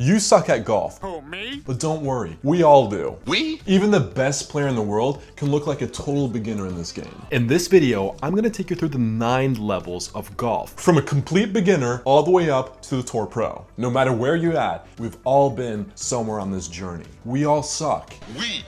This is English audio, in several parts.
You suck at golf. Who, me? But don't worry, we all do. We? Even the best player in the world can look like a total beginner in this game. In this video, I'm gonna take you through the 9 levels of golf. From a complete beginner all the way up to the Tour Pro. No matter where you're at, we've all been somewhere on this journey. We all suck. We.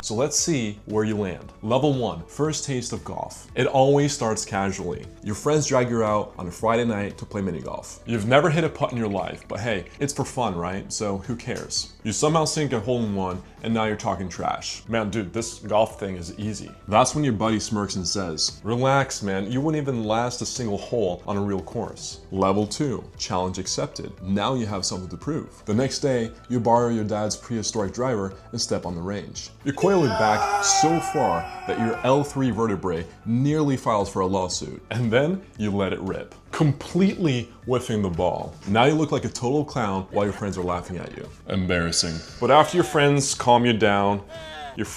So let's see where you land. Level 1, first taste of golf. It always starts casually. Your friends drag you out on a Friday night to play mini golf. You've never hit a putt in your life, but hey, it's for fun, right? So who cares? You somehow sink a hole-in-one, and now you're talking trash. Man, dude, this golf thing is easy. That's when your buddy smirks and says, relax, man, you wouldn't even last a single hole on a real course. Level 2, challenge accepted. Now you have something to prove. The next day, you borrow your dad's prehistoric driver and step on the range. You coil it back so far that your L3 vertebrae nearly files for a lawsuit. And then you let it rip, completely whiffing the ball. Now you look like a total clown while your friends are laughing at you. Embarrassing. But after your friends calm you down,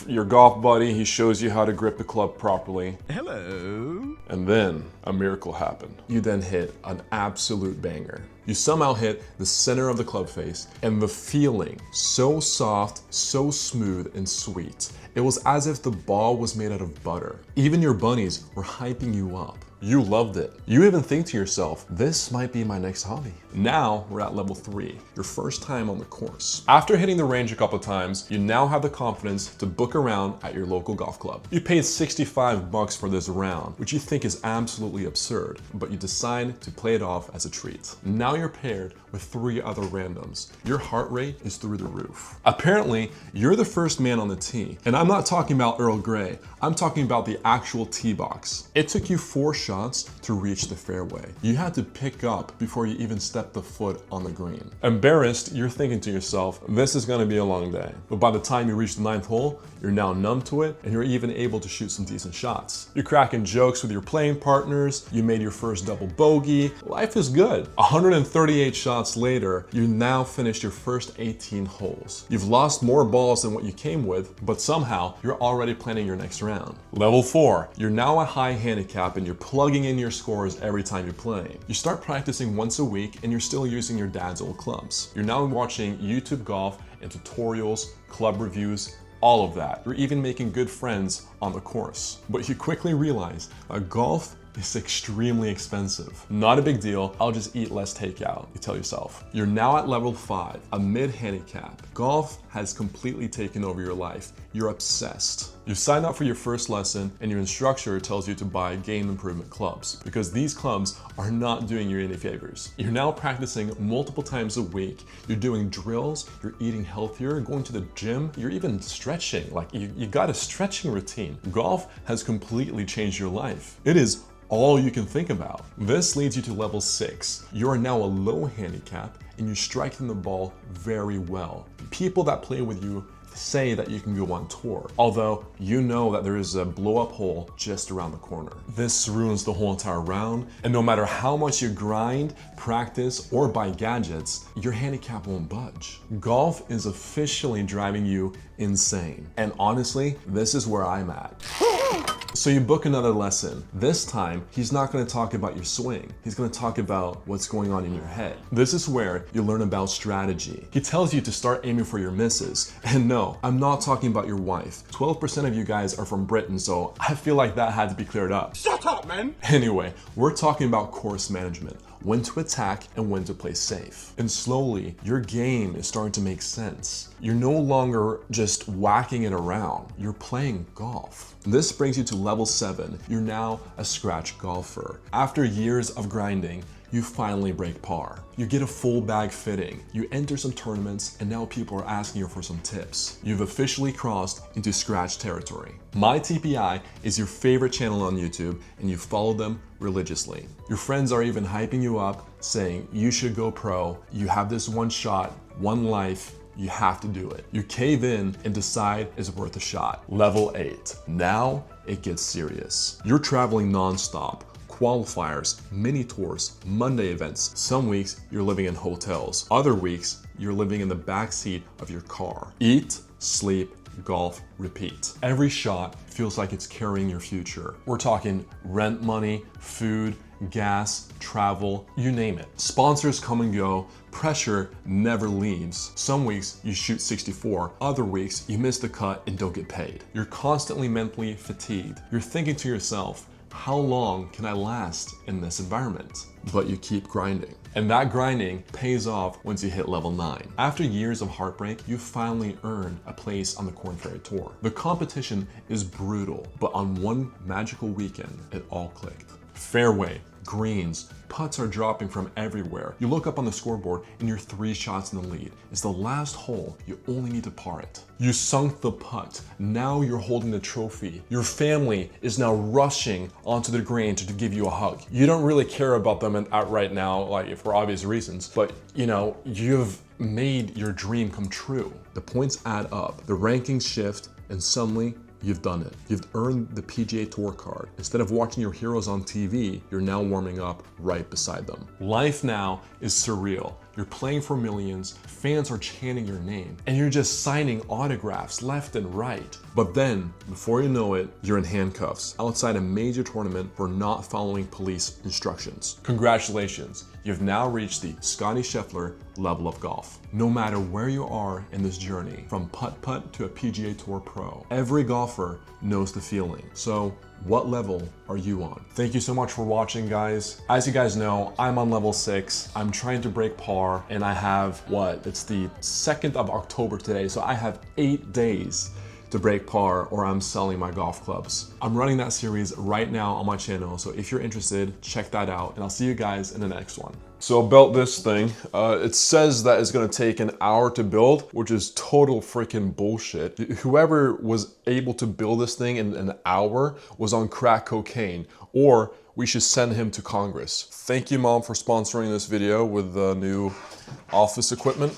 your golf buddy, he shows you how to grip the club properly. Hello. And then a miracle happened. You then hit an absolute banger. You somehow hit the center of the club face, and the feeling, so soft, so smooth and sweet. It was as if the ball was made out of butter. Even your bunnies were hyping you up. You loved it. You even think to yourself, this might be my next hobby. Now we're at level 3, your first time on the course. After hitting the range a couple times, you now have the confidence to book a round at your local golf club. You paid $65 for this round, which you think is absolutely absurd, but you decide to play it off as a treat. Now you're paired with 3 other randoms. Your heart rate is through the roof. Apparently, you're the first man on the tee, and I'm not talking about Earl Grey. I'm talking about the actual tee box. It took you 4 shots to reach the fairway. You had to pick up before you even stepped the foot on the green. Embarrassed, you're thinking to yourself, this is gonna be a long day. But by the time you reach the 9th hole, you're now numb to it, and you're even able to shoot some decent shots. You're cracking jokes with your playing partners, you made your first double bogey, life is good. 138 shots later, you now finished your first 18 holes. You've lost more balls than what you came with, but somehow you're already planning your next round. Level 4, you're now a high handicap and you're plugging in your scores every time you play. You start practicing once a week and you're still using your dad's old clubs. You're now watching YouTube golf and tutorials, club reviews, all of that. You're even making good friends on the course. But you quickly realize that golf is extremely expensive. Not a big deal, I'll just eat less takeout, you tell yourself. You're now at level 5, a mid-handicap. Golf has completely taken over your life. You're obsessed. You sign up for your first lesson and your instructor tells you to buy game improvement clubs because these clubs are not doing you any favors. You're now practicing multiple times a week. You're doing drills, you're eating healthier, going to the gym, you're even stretching. Like you got a stretching routine. Golf has completely changed your life. It is all you can think about. This leads you to level 6. You are now a low handicap and you're striking the ball very well. People that play with you say that you can go on tour, although you know that there is a blow-up hole just around the corner. This ruins the whole entire round, and no matter how much you grind, practice, or buy gadgets, your handicap won't budge. Golf is officially driving you insane, and honestly, this is where I'm at. So you book another lesson. This time, he's not gonna talk about your swing. He's gonna talk about what's going on in your head. This is where you learn about strategy. He tells you to start aiming for your misses. And no, I'm not talking about your wife. 12% of you guys are from Britain, so I feel like that had to be cleared up. Shut up, man. Anyway, we're talking about course management. When to attack and when to play safe. And slowly, your game is starting to make sense. You're no longer just whacking it around, you're playing golf. This brings you to level 7. You're now a scratch golfer. After years of grinding, you finally break par. You get a full bag fitting, you enter some tournaments, and now people are asking you for some tips. You've officially crossed into scratch territory. My TPI is your favorite channel on YouTube, and you follow them religiously. Your friends are even hyping you up, saying you should go pro, you have this one shot, one life, you have to do it. You cave in and decide it's worth a shot. Level 8. Now it gets serious. You're traveling non-stop. Qualifiers, mini tours, Monday events. Some weeks you're living in hotels. Other weeks you're living in the back seat of your car. Eat, sleep, golf, repeat. Every shot feels like it's carrying your future. We're talking rent money, food, gas, travel, you name it. Sponsors come and go, pressure never leaves. Some weeks you shoot 64, other weeks you miss the cut and don't get paid. You're constantly mentally fatigued. You're thinking to yourself, how long can I last in this environment? But you keep grinding. And that grinding pays off once you hit level 9. After years of heartbreak, you finally earn a place on the Korn Ferry Tour. The competition is brutal, but on one magical weekend, it all clicked. Fairway, greens, putts are dropping from everywhere. You look up on the scoreboard and you're 3 shots in the lead. It's the last hole, you only need to par it. You sunk the putt, now you're holding the trophy. Your family is now rushing onto the green to give you a hug. You don't really care about them right now, like for obvious reasons, but you know, you've made your dream come true. The points add up, the rankings shift, and suddenly, you've done it. You've earned the PGA Tour card. Instead of watching your heroes on TV, you're now warming up right beside them. Life now is surreal. You're playing for millions, fans are chanting your name, and you're just signing autographs left and right. But then, before you know it, you're in handcuffs outside a major tournament for not following police instructions. Congratulations, you've now reached the Scottie Scheffler level of golf. No matter where you are in this journey, from putt-putt to a PGA Tour pro, every golfer knows the feeling. So, what level are you on? Thank you so much for watching, guys. As you guys know, I'm on level 6. I'm trying to break par, and I have, it's the 2nd of October today, so I have 8 days to break par or I'm selling my golf clubs. I'm running that series right now on my channel, so if you're interested, check that out, and I'll see you guys in the next one. So about this thing, it says that it's gonna take an hour to build, which is total freaking bullshit. Whoever was able to build this thing in an hour was on crack cocaine, or we should send him to Congress. Thank you, Mom, for sponsoring this video with the new office equipment.